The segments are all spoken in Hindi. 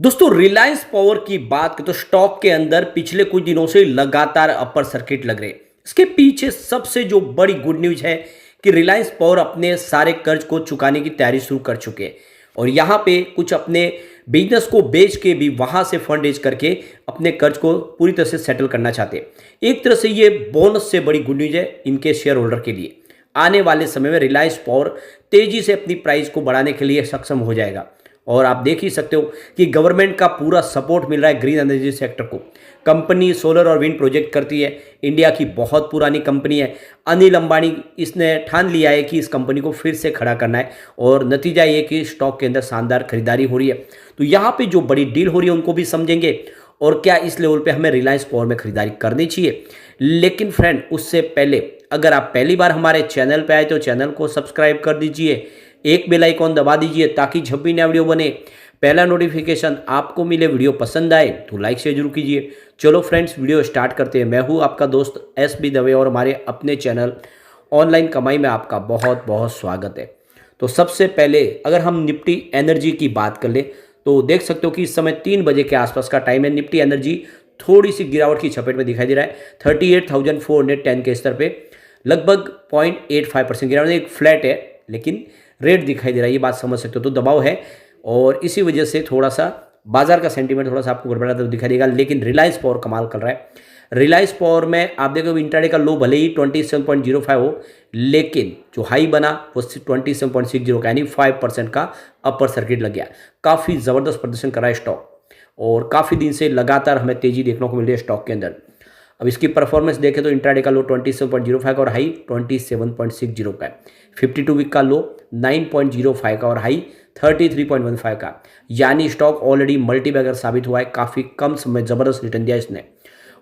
दोस्तों रिलायंस पावर की बात करें तो स्टॉक के अंदर पिछले कुछ दिनों से लगातार अपर सर्किट लग रहे हैं। इसके पीछे सबसे जो बड़ी गुड न्यूज है कि रिलायंस पावर अपने सारे कर्ज को चुकाने की तैयारी शुरू कर चुके हैं और यहाँ पे कुछ अपने बिजनेस को बेच के भी वहां से फंड रेज करके अपने कर्ज को पूरी तरह से सेटल करना चाहते हैं। एक तरह से ये बोनस से बड़ी गुड न्यूज है इनके शेयर होल्डर के लिए। आने वाले समय में रिलायंस पावर तेजी से अपनी प्राइस को बढ़ाने के लिए सक्षम हो जाएगा और आप देख ही सकते हो कि गवर्नमेंट का पूरा सपोर्ट मिल रहा है ग्रीन एनर्जी सेक्टर को। कंपनी सोलर और विंड प्रोजेक्ट करती है, इंडिया की बहुत पुरानी कंपनी है। अनिल अंबानी इसने ठान लिया है कि इस कंपनी को फिर से खड़ा करना है और नतीजा ये कि स्टॉक के अंदर शानदार खरीदारी हो रही है। तो यहाँ पे जो बड़ी डील हो रही है उनको भी समझेंगे और क्या इस लेवल पे हमें रिलायंस पावर में खरीदारी करनी चाहिए। लेकिन फ्रेंड उससे पहले अगर आप पहली बार हमारे चैनल पे आए तो चैनल को सब्सक्राइब कर दीजिए, एक बेल आइकॉन दबा दीजिए ताकि जब भी नया वीडियो बने पहला नोटिफिकेशन आपको मिले। वीडियो पसंद आए तो लाइक शेयर जरूर कीजिए। चलो फ्रेंड्स वीडियो स्टार्ट करते हैं। मैं हूं आपका दोस्त SB दवे और हमारे अपने चैनल ऑनलाइन कमाई में आपका बहुत बहुत स्वागत है। तो सबसे पहले अगर हम निफ्टी एनर्जी की बात कर ले तो देख सकते हो कि इस समय 3 बजे के आसपास का टाइम है। निफ्टी एनर्जी थोड़ी सी गिरावट की चपेट में दिखाई दे रहा है। 38,410 के स्तर पे लगभग 0.85% गिरावट, एक फ्लैट है लेकिन रेट दिखाई दे रहा है, ये बात समझ सकते हो। तो दबाव है और इसी वजह से थोड़ा सा बाजार का सेंटीमेंट थोड़ा सा आपको गड़बड़ा तो दिखाई देगा। लेकिन रिलायंस पावर कमाल कर रहा है। रिलायंस पावर में आप देखो इंट्राडे का लो भले ही 27.05 हो लेकिन जो हाई बना वो 27.60 का यानी 5% का अपर सर्किट लग गया। काफ़ी ज़बरदस्त प्रदर्शन कर रहा है स्टॉक और काफ़ी दिन से लगातार हमें तेज़ी देखने को मिल रही है स्टॉक के अंदर। अब इसकी परफॉर्मेंस देखें तो इंट्राडे का लो 27.05 का और हाई 27.60 का है। 52 वीक का लो 9.05 का और हाई 33.15 का, यानी स्टॉक ऑलरेडी मल्टी बैगर साबित हुआ है। काफ़ी कम समय ज़बरदस्त रिटर्न दिया इसने।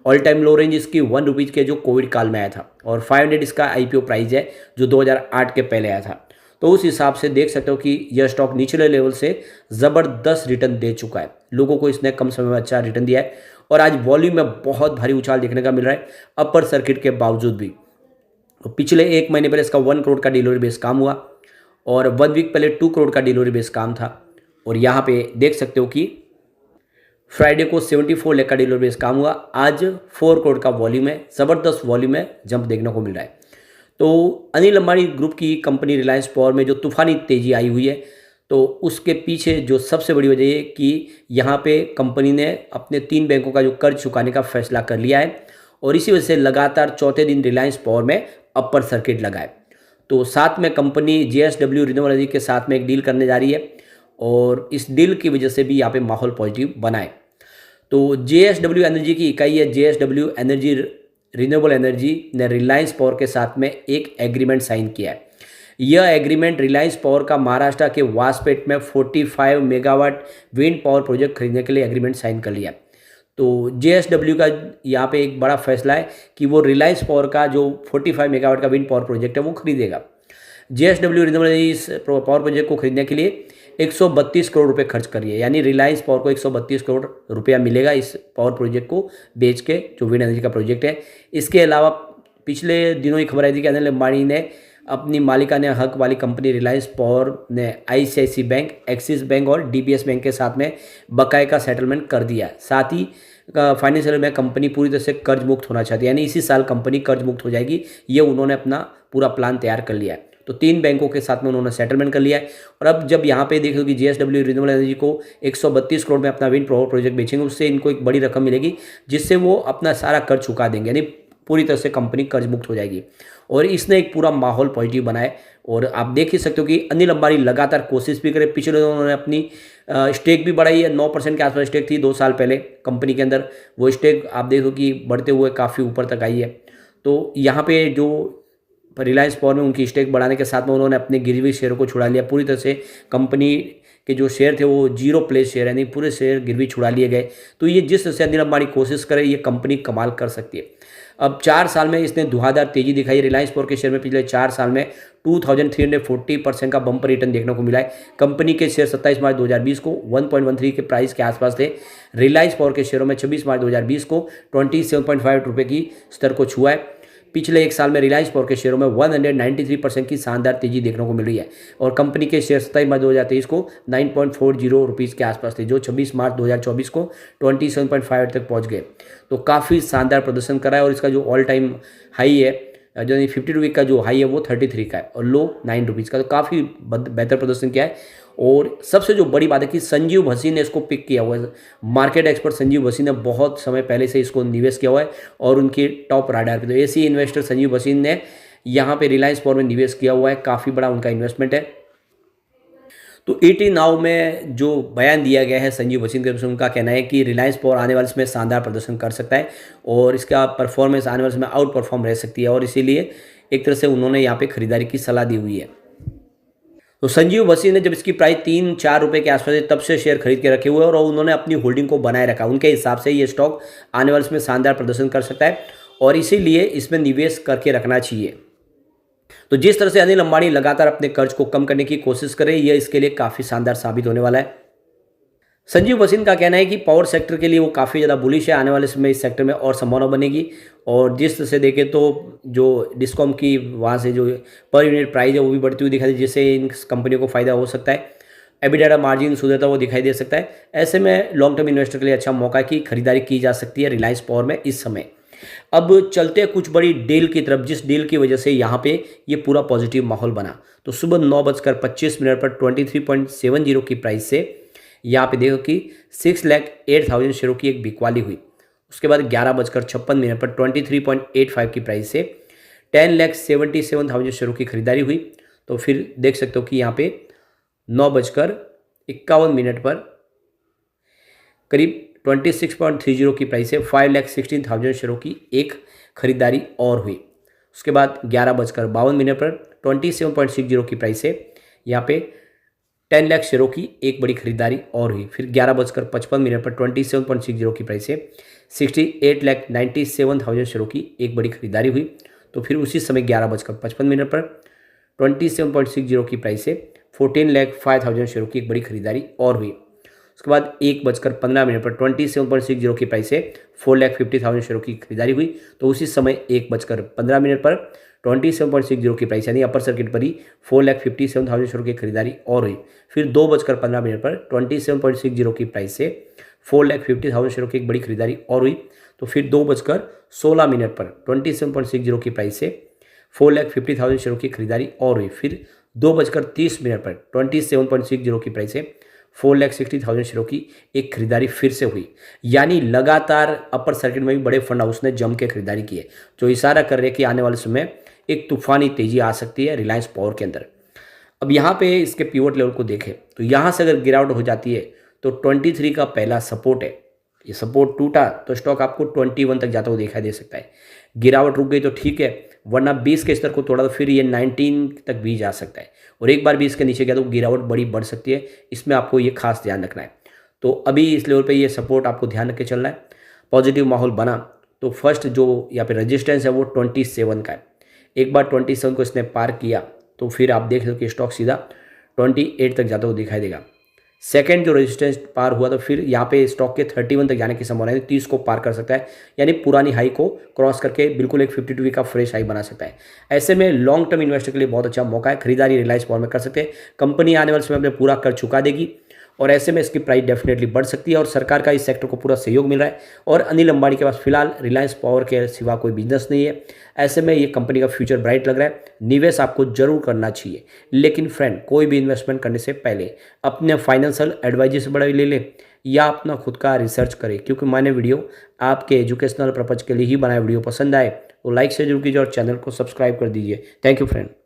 ऑल टाइम लो रेंज इसकी 1 रुपीज़ के जो कोविड काल में आया था और 500 इसका IPO प्राइस है जो 2008 के पहले आया था। तो उस हिसाब से देख सकते हो कि यह स्टॉक निचले लेवल से ज़बरदस्त रिटर्न दे चुका है। लोगों को इसने कम समय में अच्छा रिटर्न दिया है और आज वॉल्यूम में बहुत भारी उछाल देखने का मिल रहा है अपर सर्किट के बावजूद भी। तो पिछले 1 महीने पहले इसका 1 करोड़ का डिलीवरी बेस काम हुआ और 1 वीक पहले 2 करोड़ का डिलीवरी बेस काम था और यहाँ पे देख सकते हो कि फ्राइडे को 74 लाख का डिलीवरी बेस काम हुआ। आज 4 करोड़ का वॉल्यूम है, ज़बरदस्त वॉल्यूम है, जंप देखने को मिल रहा है। तो अनिल अंबानी ग्रुप की कंपनी रिलायंस पावर में जो तूफानी तेज़ी आई हुई है तो उसके पीछे जो सबसे बड़ी वजह है कि यहाँ पे कंपनी ने अपने 3 बैंकों का जो कर्ज चुकाने का फैसला कर लिया है और इसी वजह से लगातार चौथे दिन रिलायंस पावर में अपर सर्किट लगा है। तो साथ में कंपनी JSW रिन्यूएबल एनर्जी के साथ में एक डील करने जा रही है और इस डील की वजह से भी यहाँ पे माहौल पॉजिटिव बना है। तो JSW एनर्जी की इकाई है JSW एनर्जी रिन्यूएबल एनर्जी ने रिलायंस पावर के साथ में एक एग्रीमेंट साइन किया है। यह एग्रीमेंट रिलायंस पावर का महाराष्ट्र के वासपेट में 45 मेगावाट विंड पावर प्रोजेक्ट खरीदने के लिए एग्रीमेंट साइन कर लिया। तो JSW का यहाँ पे एक बड़ा फैसला है कि वो रिलायंस पावर का जो 45 मेगावाट का विंड पावर प्रोजेक्ट है वो खरीदेगा। JSW रिन्यूएबल एनर्जी इस पावर प्रोजेक्ट को खरीदने के लिए 132 करोड़ रुपए खर्च कर रही है, यानी रिलायंस पावर को 132 करोड़ रुपया मिलेगा इस पावर प्रोजेक्ट को बेच के, जो विंड एनर्जी का प्रोजेक्ट है। इसके अलावा पिछले दिनों ही खबर आई थी कि अनिल अंबानी ने अपनी मालिकाना हक वाली कंपनी रिलायंस पावर ने ICICI बैंक, एक्सिस बैंक और DBS बैंक के साथ में बकाये का सेटलमेंट कर दिया। साथ ही फाइनेंशियल में कंपनी पूरी तरह से कर्ज मुक्त होना चाहती है, यानी इसी साल कंपनी कर्ज मुक्त हो जाएगी। ये उन्होंने अपना पूरा प्लान तैयार कर लिया है। तो 3 बैंकों के साथ में उन्होंने सेटलमेंट कर लिया है और अब जब यहाँ पे देखो कि JSW रिन्यूएबल एनर्जी को 132 करोड़ में अपना विंड पावर प्रोजेक्ट बेचेंगे, उससे इनको एक बड़ी रकम मिलेगी जिससे वो अपना सारा कर्ज चुका देंगे, यानी पूरी तरह से कंपनी कर्ज मुक्त हो जाएगी और इसने एक पूरा माहौल पॉजिटिव बनाए। और आप देख ही सकते हो कि अनिल अंबानी लगातार कोशिश भी करे। पिछले दिनों उन्होंने अपनी स्टेक भी बढ़ाई है। 9% के आसपास स्टेक थी 2 साल पहले कंपनी के अंदर, वो स्टेक आप देखो कि बढ़ते हुए काफ़ी ऊपर तक आई है। तो यहाँ पे जो रिलायंस पावर में उनकी स्टेक बढ़ाने के साथ में उन्होंने अपने गिरवी शेयरों को छुड़ा लिया। पूरी तरह से कंपनी के जो शेयर थे वो 0 प्लेस शेयर, यानी पूरे शेयर गिरवी छुड़ा लिए गए। तो ये जिस तरह से अनिल अंबानी कोशिश करे ये कंपनी कमाल कर सकती है। अब 4 साल में इसने धुआंधार तेजी दिखाई है। रिलायंस पावर के शेयर में पिछले 4 साल में 2340% का बम्पर रिटर्न देखने को मिला है। कंपनी के शेयर 27 मार्च 2020 को 1.13 के प्राइस के आसपास थे। रिलायंस पावर के शेयरों में 26 मार्च 2020 को 27.5 रुपये की स्तर को छुआ है। पिछले एक साल में रिलायंस पावर के शेयरों में 193% की शानदार तेजी देखने को मिल रही है और कंपनी के शेयर 27 मार्च 2023 को 9.40 रुपीज़ के आसपास थे, जो 26 मार्च 2024 को 27.5 तक पहुंच गए। तो काफ़ी शानदार प्रदर्शन करा है और इसका जो ऑल टाइम हाई है, जो 52 वीक का जो हाई है वो 33 का है और लो 9 रुपीज़ का, तो काफ़ी बेहतर प्रदर्शन किया है। और सबसे जो बड़ी बात है कि संजीव भसीन ने इसको पिक किया हुआ है। मार्केट एक्सपर्ट संजीव भसीन ने बहुत समय पहले से इसको निवेश किया हुआ है और उनके टॉप राडार पे, तो ऐसी इन्वेस्टर संजीव भसीन ने यहाँ पे रिलायंस पावर में निवेश किया हुआ है, काफ़ी बड़ा उनका इन्वेस्टमेंट है। तो ईटी नाउ में जो बयान दिया गया है संजीव भसीन के तरफ से, उनका कहना है कि रिलायंस पावर आने वाले समय शानदार प्रदर्शन कर सकता है और इसका परफॉर्मेंस आने वाले समय आउट परफॉर्म रह सकती है और इसीलिए एक तरह से उन्होंने यहाँ पे खरीदारी की सलाह दी हुई है। तो संजीव भसीन ने जब इसकी प्राइस 3-4 रुपये के आसपास है तब से शेयर खरीद के रखे हुए और उन्होंने अपनी होल्डिंग को बनाए रखा। उनके हिसाब से ये स्टॉक आने वाले समय शानदार प्रदर्शन कर सकता है और इसीलिए इसमें निवेश करके रखना चाहिए। तो जिस तरह से अनिल अंबानी लगातार अपने कर्ज को कम करने की कोशिश करें, यह इसके लिए काफ़ी शानदार साबित होने वाला है। संजीव भसीन का कहना है कि पावर सेक्टर के लिए वो काफ़ी ज़्यादा बुलिश है, आने वाले समय इस सेक्टर में और संभावना बनेगी और जिस तरह से देखें तो जो डिस्कॉम की वहाँ से जो पर यूनिट प्राइस है वो भी बढ़ती हुई दिखाई दे, जिससे इन कंपनियों को फायदा हो सकता है। एबिटाडा मार्जिन सुधरता वो दिखाई दे सकता है। ऐसे में लॉन्ग टर्म इन्वेस्टर के लिए अच्छा मौका है कि खरीदारी की जा सकती है रिलायंस पावर में इस समय। अब चलते हैं कुछ बड़ी डील की तरफ, जिस डील की वजह से यहाँ पे ये पूरा पॉजिटिव माहौल बना। तो सुबह 9:25 पर 23.70 की प्राइस से यहाँ पे देखो कि 6,08,000 शेयरों की एक बिकवाली हुई। उसके बाद 11:56 पर 23.85 की प्राइस से 10,77,000 शेयरों की खरीदारी हुई। तो फिर देख सकते हो कि यहाँ पे 9:51 पर करीब 26.30 की प्राइस से 5,16,000 शेयरों की एक खरीदारी और हुई। उसके बाद 11:52 पर 27.60 की प्राइस से यहाँ पे 10 लाख शेयरों की एक बड़ी खरीदारी और हुई। फिर 11:55 पर 27.60 की प्राइस से 68,97,000 शेयरों की एक बड़ी खरीदारी हुई। तो फिर उसी समय 11:55 पर 27.60 की प्राइस से 14,05,000 शेयरों की एक बड़ी खरीदारी और हुई। उसके बाद 1:15 पर 27.60 की प्राइस से 4,50,000 शेयरों की खरीदारी हुई। तो उसी समय 1:15 पर 27.60 की प्राइस यानी अपर सर्किट पर ही 4,57,000 शेयरों की खरीदारी और हुई। फिर 2:15 पर 27.60 की प्राइस से 4,50,000 शेयरों की एक बड़ी खरीदारी और हुई। तो फिर 2:16 पर 27.60 की प्राइस से 4,50,000 शेयरों की खरीदारी और हुई। फिर 2:30 पर 27.60 की प्राइस से 4,60,000 शेयरों की एक खरीदारी फिर से हुई। यानी लगातार अपर सर्किट में भी बड़े फंड हाउस ने जम के खरीदारी की है, जो इशारा कर रहे हैं कि आने वाले समय एक तूफानी तेजी आ सकती है रिलायंस पावर के अंदर। अब यहाँ पे इसके पिवट लेवल को देखें तो यहाँ से अगर गिरावट हो जाती है तो 23 का पहला सपोर्ट है, ये सपोर्ट टूटा तो स्टॉक आपको 21 तक जाता हुआ दिखाई दे सकता है। गिरावट रुक गई तो ठीक है, वरना 20 के स्तर को तोड़ा तो फिर ये 19 तक भी जा सकता है और एक बार भी इसके नीचे गया तो गिरावट बड़ी बढ़ सकती है। इसमें आपको ये खास ध्यान रखना है। तो अभी इस लेवल पे ये सपोर्ट आपको ध्यान रख के चलना है। पॉजिटिव माहौल बना तो फर्स्ट जो यहाँ पे रेजिस्टेंस है वो 27 का है। एक बार 27 को इसने पार किया तो फिर आप देख लो कि स्टॉक सीधा 28 तक जाता हुआ दिखाई देगा। सेकंड जो रेजिस्टेंस पार हुआ तो फिर यहाँ पे स्टॉक के 31 तक जाने की संभावना है, 30 को पार कर सकता है, यानी पुरानी हाई को क्रॉस करके बिल्कुल एक 52 वीक का फ्रेश हाई बना सकता है। ऐसे में लॉन्ग टर्म इन्वेस्टर के लिए बहुत अच्छा मौका है, खरीदारी रिलायंस पावर में कर सकते हैं। कंपनी आने वाले समय में पूरा कर चुका देगी और ऐसे में इसकी प्राइस डेफिनेटली बढ़ सकती है और सरकार का इस सेक्टर को पूरा सहयोग मिल रहा है और अनिल अंबानी के पास फिलहाल रिलायंस पावर के सिवा कोई बिजनेस नहीं है। ऐसे में ये कंपनी का फ्यूचर ब्राइट लग रहा है। निवेश आपको जरूर करना चाहिए, लेकिन फ्रेंड कोई भी इन्वेस्टमेंट करने से पहले अपने फाइनेंशियल एडवाइजर से बड़ा ले लें या अपना खुद का रिसर्च करें, क्योंकि मैंने वीडियो आपके एजुकेशनल पर्पज के लिए ही बनाया। वीडियो पसंद आए तो लाइक से जरूर कीजिए और चैनल को सब्सक्राइब कर दीजिए। Thank you friend.